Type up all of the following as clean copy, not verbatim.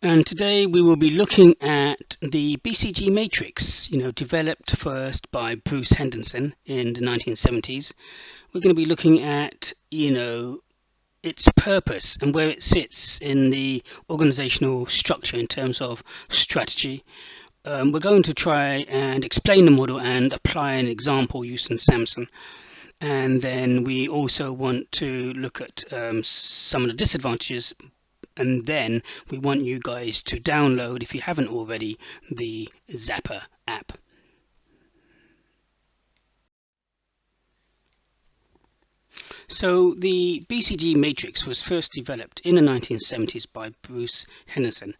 And today we will be looking at the BCG Matrix, developed first by Bruce Henderson in the 1970s. We're going to be looking at, its purpose and where it sits in the organizational structure in terms of strategy. We're going to try and explain the model and apply an example using Samsung. And then we also want to look at some of the disadvantages, and then we want you guys to download, if you haven't already, the Zapper app. So the BCG Matrix was first developed in the 1970s by Bruce Henderson,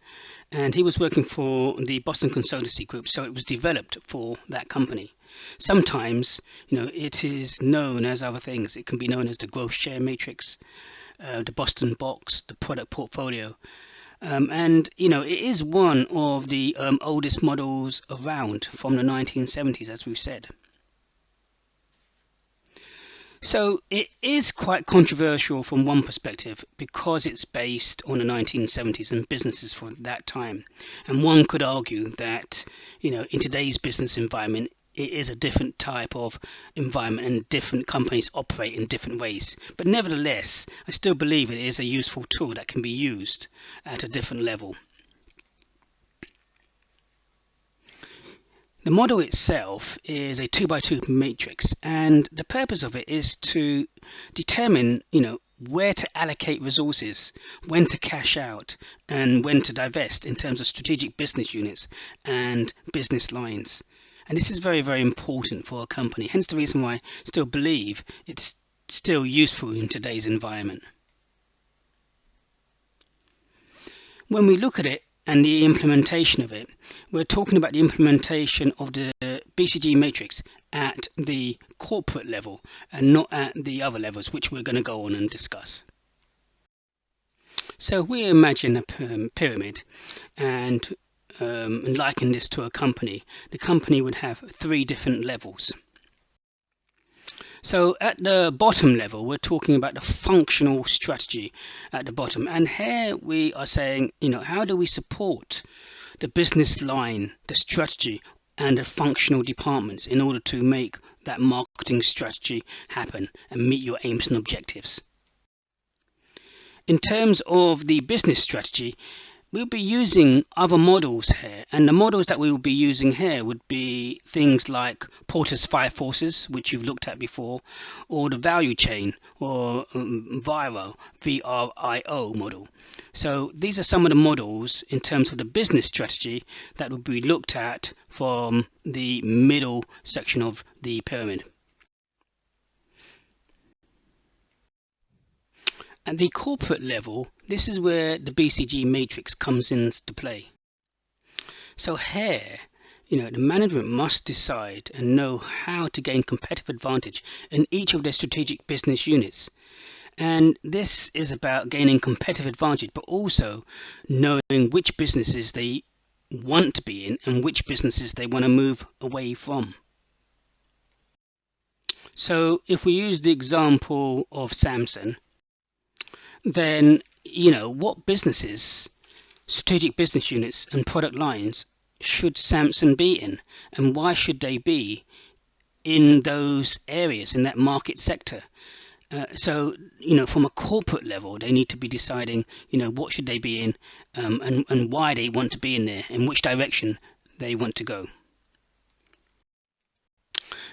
and he was working for the Boston Consultancy Group, so it was developed for that company. Sometimes, it is known as other things. It can be known as the growth share matrix, the Boston box, the product portfolio, and it is one of the oldest models around from the 1970s, as we've said. So it is quite controversial from one perspective because it's based on the 1970s and businesses for that time, and one could argue that in today's business environment it is a different type of environment and different companies operate in different ways. But nevertheless, I still believe it is a useful tool that can be used at a different level. The model itself is a 2x2 matrix, and the purpose of it is to determine, where to allocate resources, when to cash out, and when to divest in terms of strategic business units and business lines. And this is very, very important for a company. Hence the reason why I still believe it's still useful in today's environment. When we look at it and the implementation of it, we're talking about the implementation of the BCG matrix at the corporate level and not at the other levels, which we're going to go on and discuss. So we imagine a pyramid and liken this to a company. The company would have 3 different levels. So at the bottom level, we're talking about the functional strategy at the bottom. And here we are saying, how do we support the business line, the strategy, and the functional departments in order to make that marketing strategy happen and meet your aims and objectives. In terms of the business strategy, we'll be using other models here, and the models that we will be using here would be things like Porter's 5 forces, which you've looked at before, or the value chain, or VIRO, V-R-I-O model. So these are some of the models in terms of the business strategy that will be looked at from the middle section of the pyramid. At the corporate level, this is where the BCG matrix comes into play. So here, the management must decide and know how to gain competitive advantage in each of their strategic business units. And this is about gaining competitive advantage, but also knowing which businesses they want to be in and which businesses they want to move away from. So if we use the example of Samsung, then what businesses, strategic business units and product lines should Samsung be in, and why should they be in those areas, in that market sector? So from a corporate level, they need to be deciding what should they be in, and why they want to be in there, in which direction they want to go.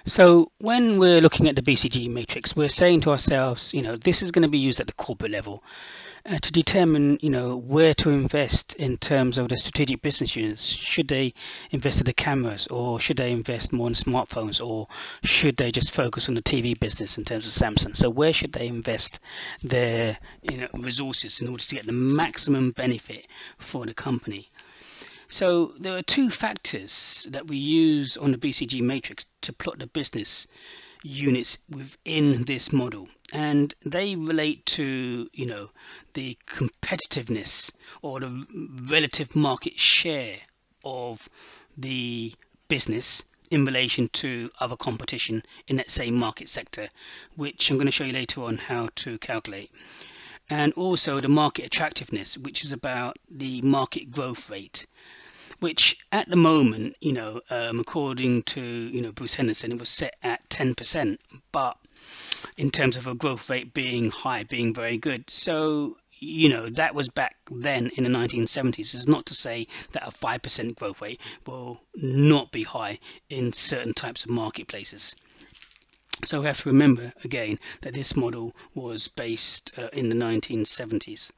So when we're looking at the BCG matrix, we're saying to ourselves, this is going to be used at the corporate level to determine, where to invest in terms of the strategic business units. Should they invest in the cameras, or should they invest more in smartphones, or should they just focus on the TV business in terms of Samsung? So where should they invest their resources in order to get the maximum benefit for the company? So there are 2 factors that we use on the BCG matrix to plot the business units within this model, and they relate to the competitiveness or the relative market share of the business in relation to other competition in that same market sector, which I'm going to show you later on how to calculate. and also the market attractiveness, which is about the market growth rate, which at the moment, according to Bruce Henderson, it was set at 10%, but in terms of a growth rate being high, being very good. So that was back then in the 1970s. It's not to say that a 5% growth rate will not be high in certain types of marketplaces. So we have to remember again that this model was based in the 1970s.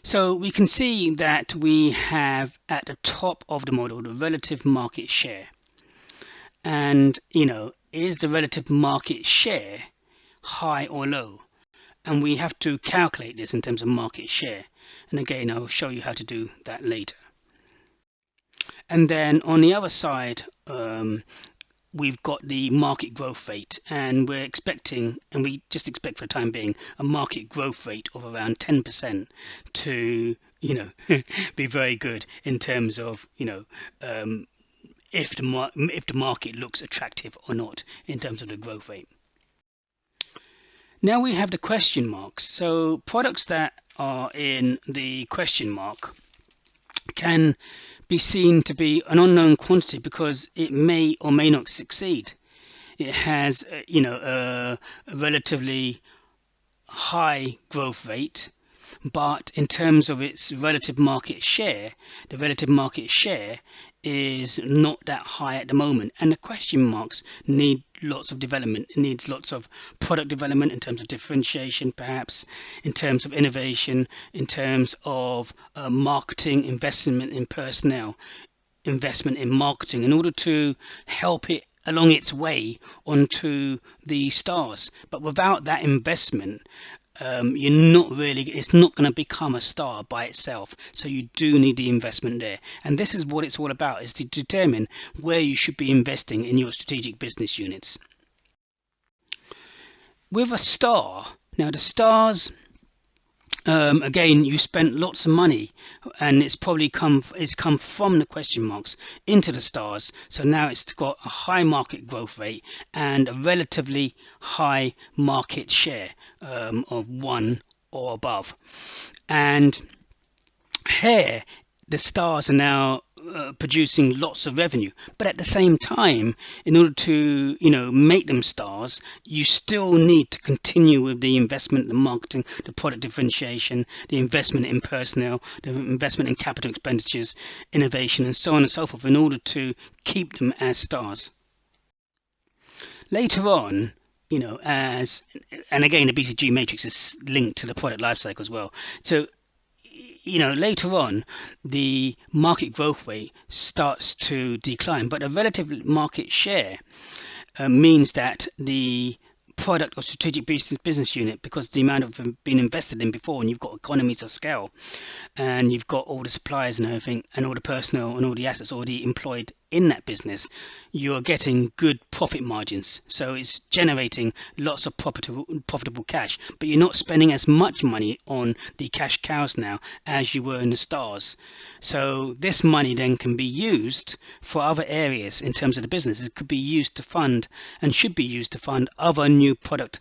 So we can see that we have at the top of the model the relative market share. And is the relative market share high or low? And we have to calculate this in terms of market share. And again, I'll show you how to do that later. And then on the other side, we've got the market growth rate, and we're expecting, and we just expect for the time being, a market growth rate of around 10% to be very good in terms of if the market looks attractive or not in terms of the growth rate. Now we have the question marks. So products that are in the question mark can be seen to be an unknown quantity because it may or may not succeed. It has a relatively high growth rate, but in terms of its relative market share, the relative market share is not that high at the moment, and the question marks need lots of development. It needs lots of product development in terms of differentiation, perhaps in terms of innovation, in terms of marketing, investment in personnel, investment in marketing, in order to help it along its way onto the stars. But without that investment, it's not going to become a star by itself. So you do need the investment there, and this is what it's all about, is to determine where you should be investing in your strategic business units. With a star, now the stars, again, you spent lots of money, and it's probably come from the question marks into the stars. So now it's got a high market growth rate and a relatively high market share of 1 or above. And here the stars are now producing lots of revenue, but at the same time, in order to make them stars, you still need to continue with the investment, the marketing, the product differentiation, the investment in personnel, the investment in capital expenditures, innovation, and so on and so forth, in order to keep them as stars. Later on, and again, the BCG matrix is linked to the product lifecycle as well. So later on, the market growth rate starts to decline, but a relative market share means that the product or strategic business unit, because the amount of been invested in before, and you've got economies of scale, and you've got all the suppliers and everything, and all the personnel and all the assets already employed in that business, you're getting good profit margins. So it's generating lots of profitable cash, but you're not spending as much money on the cash cows now as you were in the stars. So this money then can be used for other areas in terms of the business. It could be used to fund, and should be used to fund, other new product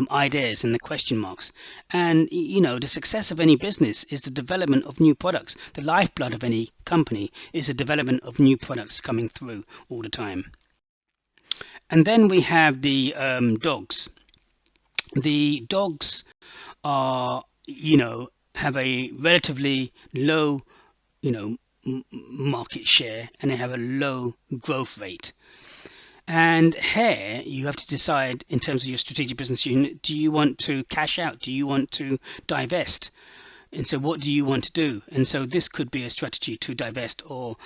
ideas in the question marks. And the success of any business is the development of new products. The lifeblood of any company is the development of new products coming through all the time. And then we have the dogs. The dogs are have a relatively low market share, and they have a low growth rate. And here you have to decide, in terms of your strategic business unit, do you want to cash out? Do you want to divest? And so what do you want to do? And so this could be a strategy to divest or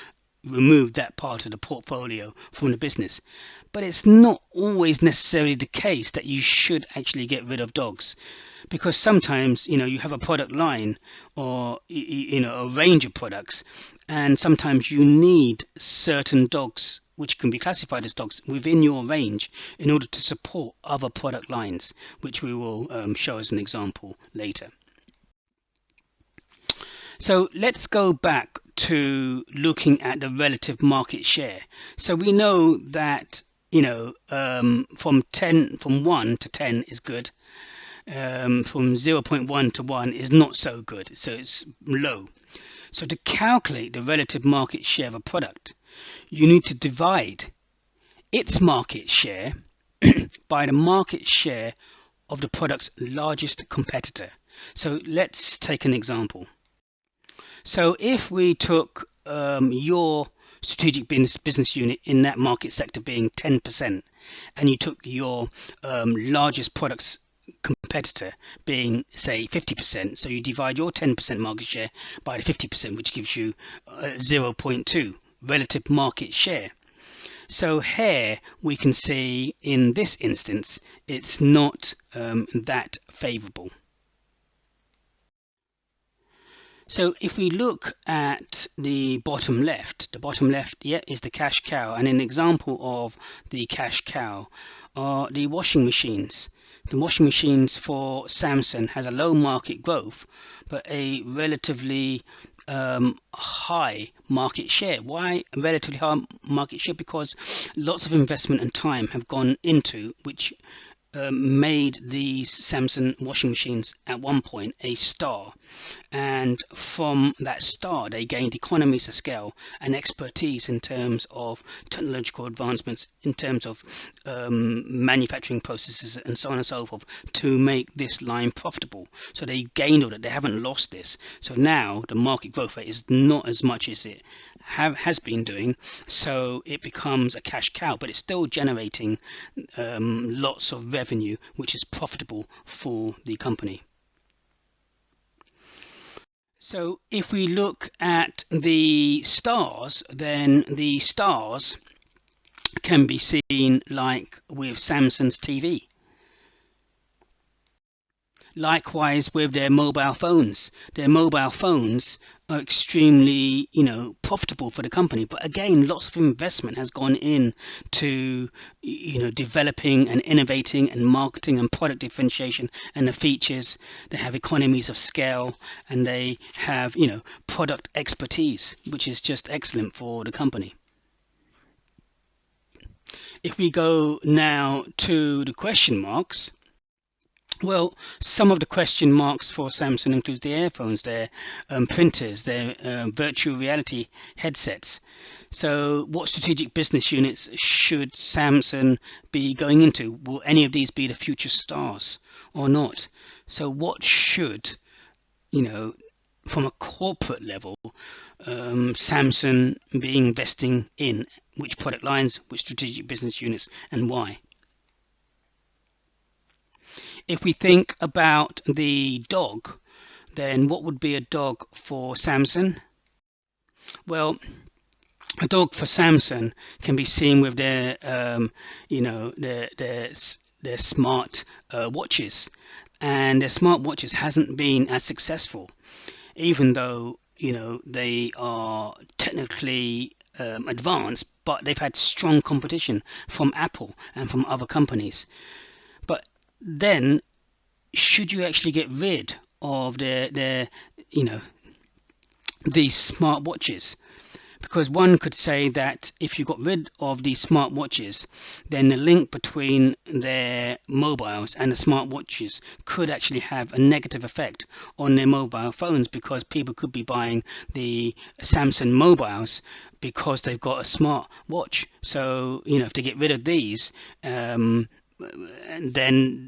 remove that part of the portfolio from the business. But it's not always necessarily the case that you should actually get rid of dogs, because sometimes you have a product line or a range of products, and sometimes you need certain dogs which can be classified as dogs within your range in order to support other product lines, which we will show as an example later. So let's go back to looking at the relative market share. So we know that from 1 to 10 is good, from 0.1 to 1 is not so good, so it's low. So to calculate the relative market share of a product, you need to divide its market share by the market share of the product's largest competitor. So let's take an example. So if we took your strategic business unit in that market sector being 10%, and you took your largest product's competitor being, say, 50%, so you divide your 10% market share by the 50%, which gives you 0.2 relative market share. So here we can see in this instance it's not that favorable. So if we look at the bottom left, yeah, is the cash cow, and an example of the cash cow are the washing machines. The washing machines for Samsung has a low market growth but a relatively high market share. Why a relatively high market share? Because lots of investment and time have gone into which made these Samsung washing machines at one point a star, and from that star they gained economies of scale and expertise in terms of technological advancements, in terms of manufacturing processes and so on and so forth, to make this line profitable. So they gained all that, they haven't lost this. So now the market growth rate is not as much as it has been doing, so it becomes a cash cow, but it's still generating lots of revenue, which is profitable for the company. So if we look at the stars, then the stars can be seen like with Samsung's TV. Likewise with their mobile phones. Their mobile phones are extremely, profitable for the company. But again, lots of investment has gone in to, developing and innovating and marketing and product differentiation and the features. They have economies of scale and they have, product expertise, which is just excellent for the company. If we go now to the question marks, well, some of the question marks for Samsung includes the earphones, their printers, their virtual reality headsets. So what strategic business units should Samsung be going into? Will any of these be the future stars or not? So what should, from a corporate level, Samsung be investing in? Which product lines, which strategic business units, and why? If we think about the dog, then what would be a dog for Samsung? Well, a dog for Samsung can be seen with their, their smart watches, and their smart watches hasn't been as successful, even though they are technically advanced, but they've had strong competition from Apple and from other companies. But then should you actually get rid of these smart watches? Because one could say that if you got rid of these smart watches, then the link between their mobiles and the smart watches could actually have a negative effect on their mobile phones, because people could be buying the Samsung mobiles because they've got a smart watch. So if they get rid of these, then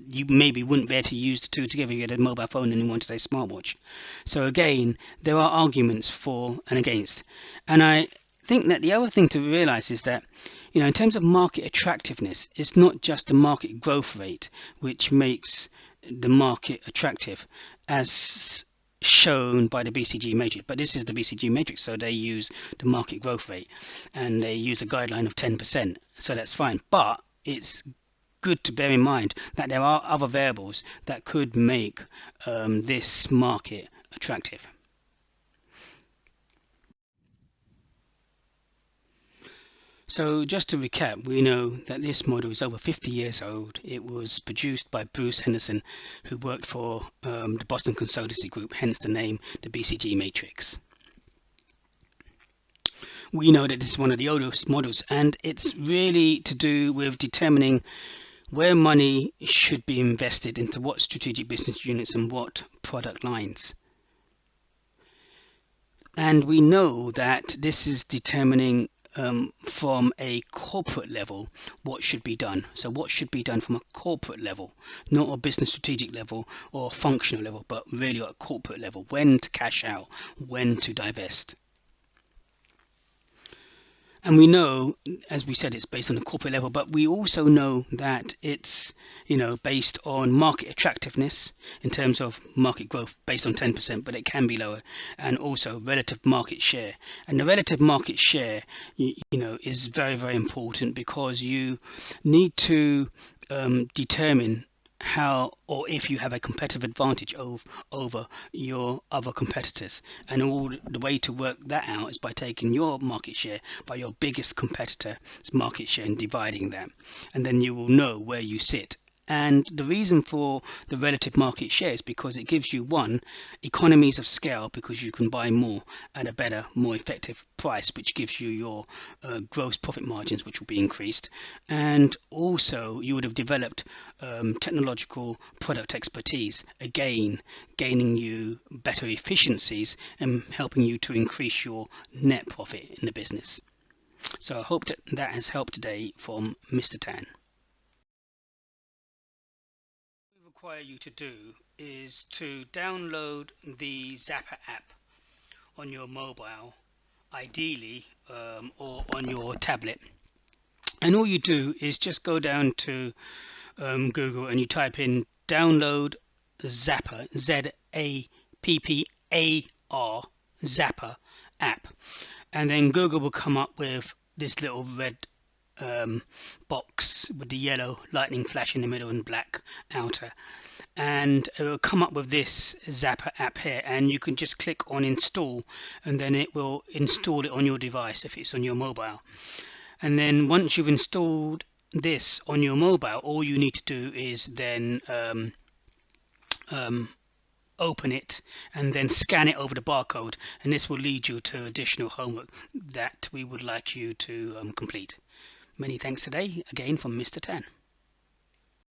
you maybe wouldn't be able to use the two together. You had a mobile phone and you wanted a smartwatch. So again, there are arguments for and against. And I think that the other thing to realize is that, in terms of market attractiveness, it's not just the market growth rate which makes the market attractive, as shown by the BCG matrix. But this is the BCG matrix, so they use the market growth rate and they use a guideline of 10%. So that's fine. But it's good to bear in mind that there are other variables that could make this market attractive. So just to recap, we know that this model is over 50 years old. It was produced by Bruce Henderson, who worked for the Boston Consultancy Group, hence the name, the BCG Matrix. We know that this is one of the oldest models, and it's really to do with determining where money should be invested into what strategic business units and what product lines. And we know that this is determining from a corporate level what should be done. So what should be done from a corporate level, not a business strategic level or functional level, but really at a corporate level. When to cash out, when to divest. And we know, as we said, it's based on a corporate level, but we also know that it's, based on market attractiveness in terms of market growth based on 10%, but it can be lower, and also relative market share. And the relative market share, is very, very important, because you need to determine how or if you have a competitive advantage over your other competitors, and all the way to work that out is by taking your market share by your biggest competitor's market share and dividing that, and then you will know where you sit. And the reason for the relative market share is because it gives you, one, economies of scale, because you can buy more at a better, more effective price, which gives you your gross profit margins, which will be increased. And also you would have developed technological product expertise, again gaining you better efficiencies and helping you to increase your net profit in the business. So I hope that has helped today from Mr. Tan. Require you to do is to download the Zapper app on your mobile, ideally, or on your tablet. And all you do is just go down to Google and you type in download Zapper, Z-A-P-P-A-R, Zapper app, and then Google will come up with this little red box with the yellow lightning flash in the middle and black outer, and it will come up with this Zapper app here, and you can just click on install, and then it will install it on your device if it's on your mobile. And then once you've installed this on your mobile, all you need to do is then open it and then scan it over the barcode, and this will lead you to additional homework that we would like you to complete. Many thanks today, again from Mr. Tan.